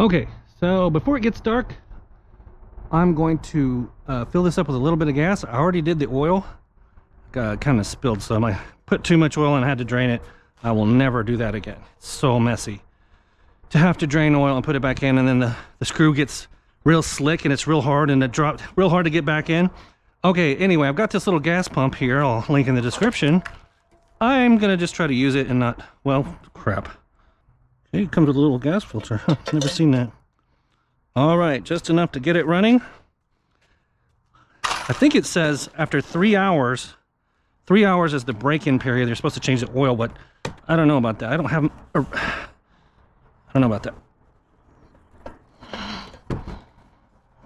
Okay, so before it gets dark, I'm going to fill this up with a little bit of gas. I already did the oil. Kind of spilled some. I put too much oil and I had to drain it. I will never do that again. It's so messy to have to drain oil and put it back in, and then the screw gets real slick and it's real hard, and it dropped real hard to get back in. Okay, anyway, I've got this little gas pump here. I'll link in the description. I'm gonna just try to use it and not, well, crap. Okay, it comes with a little gas filter. Huh, never seen that. All right, just enough to get it running. I think it says after 3 hours, 3 hours is the break-in period. They're supposed to change the oil, but I don't know about that. I don't know about that.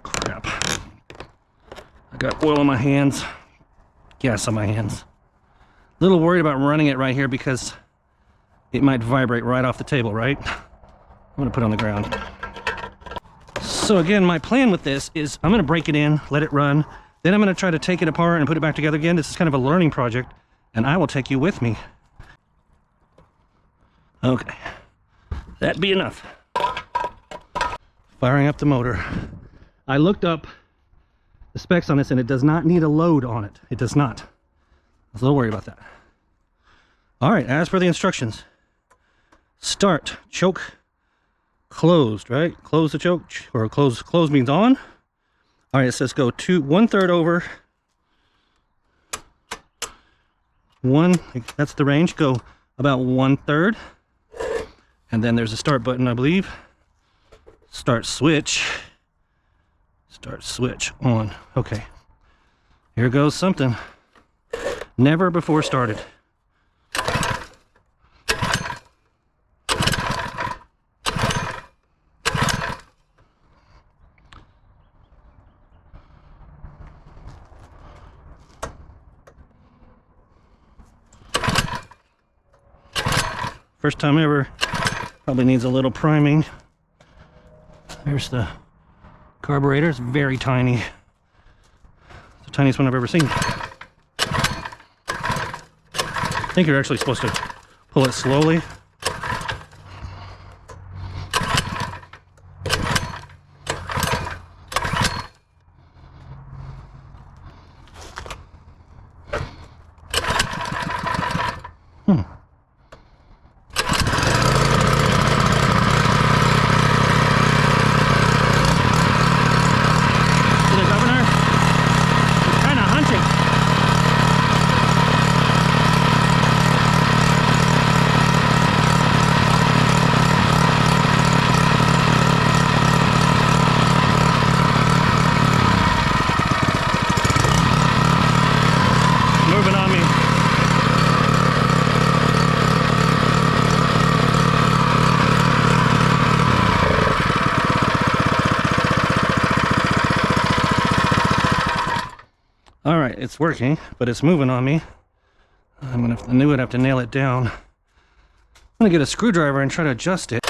Crap. I got oil on my hands, gas on my hands. A little worried about running it right here because it might vibrate right off the table, right? I'm gonna put it on the ground. So again, my plan with this is I'm gonna break it in, let it run, then I'm gonna try to take it apart and put it back together again. This is kind of a learning project, and I will take you with me. Okay, that'd be enough. Firing up the motor. I looked up the specs on this and it does not need a load on it. It does not. I was a little worried about that. All right, as per the instructions, start, choke, closed, right? Close the choke, or close means on. All right, it says go 1/3 over. That's the range, go about 1/3. And then there's a start button, I believe. Start switch on. Okay, here goes something never before started. First time ever. Probably needs a little priming. There's the carburetor. It's very tiny. It's the tiniest one I've ever seen. I think you're actually supposed to pull it slowly. All right, it's working, but it's moving on me. I knew I'd have to nail it down. I'm gonna get a screwdriver and try to adjust it.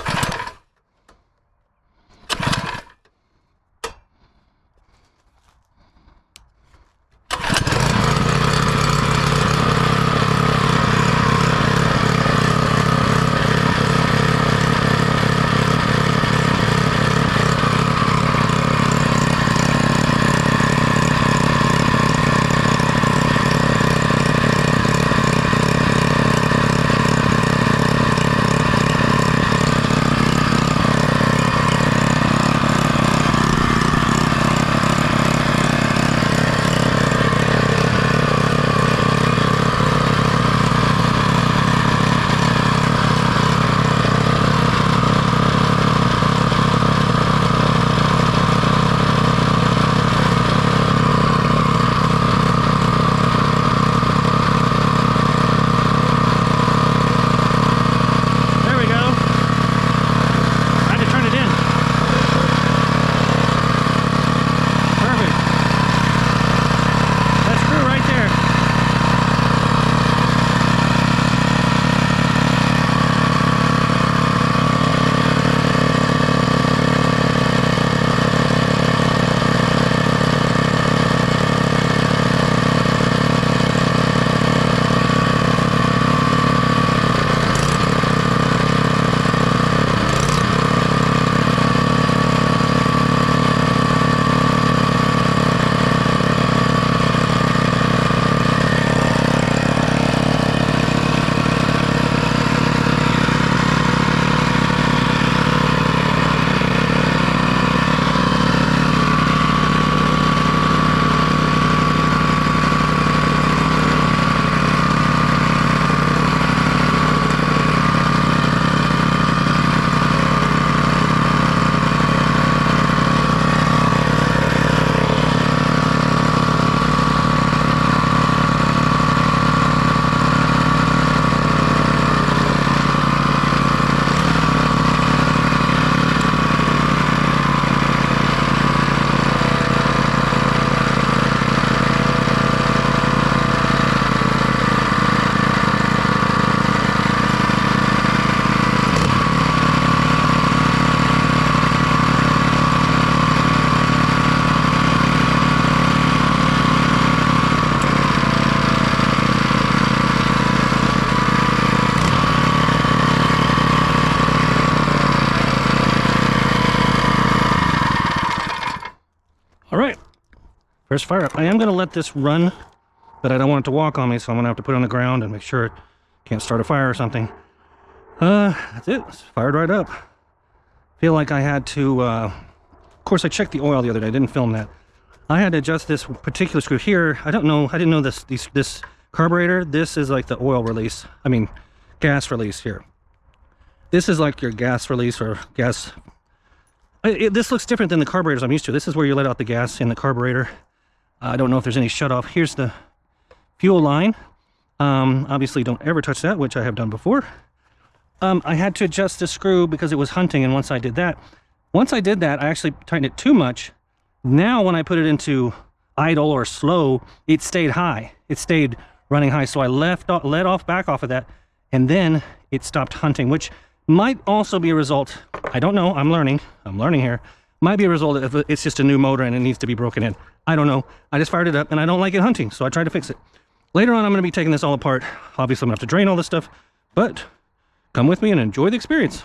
There's fire up. I am going to let this run, but I don't want it to walk on me, so I'm going to have to put it on the ground and make sure it can't start a fire or something. That's it. It's fired right up. Feel like I had to, of course I checked the oil the other day, I didn't film that. I had to adjust this particular screw here. I didn't know this carburetor, this is like the oil release. I mean, gas release here. This is like your gas release or gas. This looks different than the carburetors I'm used to. This is where you let out the gas in the carburetor. I don't know if there's any shut off. Here's the fuel line. Obviously don't ever touch that, which I have done before. I had to adjust the screw because it was hunting, and once I did that, I actually tightened it too much. Now when I put it into idle or slow, it stayed high. It stayed running high, so I let back off of that, and then it stopped hunting, which might also be a result. I don't know. I'm learning here. Might be a result if it's just a new motor and it needs to be broken in. I don't know. I just fired it up and I don't like it hunting, so I tried to fix it. Later on, I'm going to be taking this all apart. Obviously, I'm going to have to drain all this stuff, but come with me and enjoy the experience.